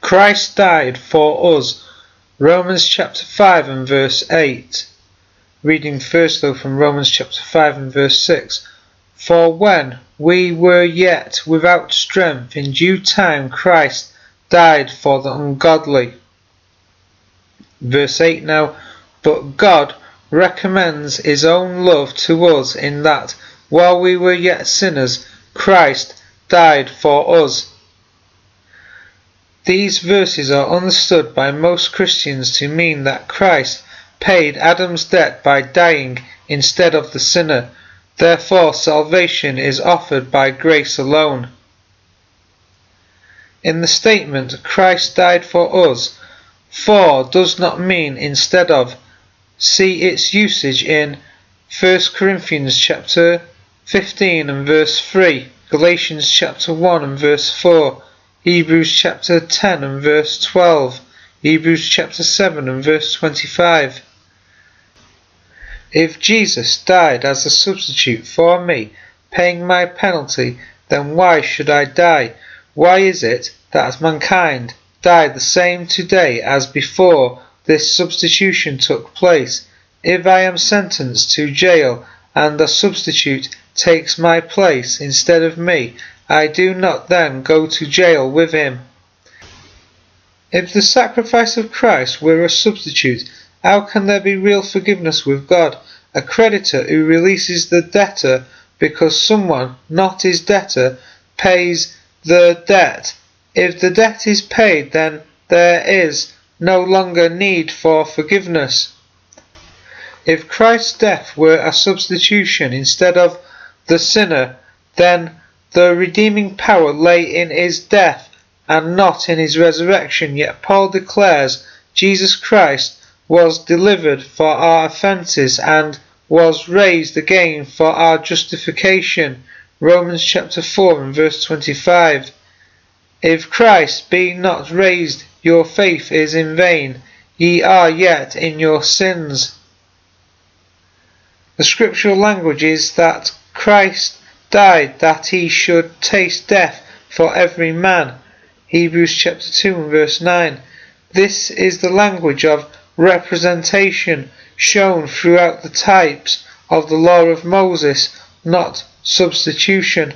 Christ died for us. Romans chapter 5 and verse 8. Reading first though from Romans chapter 5 and verse 6. For when we were yet without strength, in due time Christ died for the ungodly. Verse 8 now. But God recommends his own love to us in that, while we were yet sinners, Christ died for us. These verses are understood by most Christians to mean that Christ paid Adam's debt by dying instead of the sinner. Therefore, salvation is offered by grace alone. In the statement, Christ died for us, for does not mean instead of. See its usage in 1 Corinthians chapter 15 and verse 3, Galatians chapter 1 and verse 4, Hebrews chapter 10 and verse 12, Hebrews chapter 7 and verse 25. If Jesus died as a substitute for me, paying my penalty, then why should I die? Why is it that mankind die the same today as before this substitution took place? If I am sentenced to jail and a substitute takes my place instead of me, I do not then go to jail with him. If the sacrifice of Christ were a substitute, how can there be real forgiveness with God? A creditor who releases the debtor because someone, not his debtor, pays the debt. If the debt is paid, then there is no longer need for forgiveness. If Christ's death were a substitution instead of the sinner, then the redeeming power lay in his death and not in his resurrection. Yet Paul declares Jesus Christ was delivered for our offences and was raised again for our justification. Romans chapter 4 and verse 25. If Christ be not raised, your faith is in vain, ye are yet in your sins. The scriptural language is that Christ died that he should taste death for every man. Hebrews chapter 2 and verse 9. This is the language of representation shown throughout the types of the law of Moses, not substitution.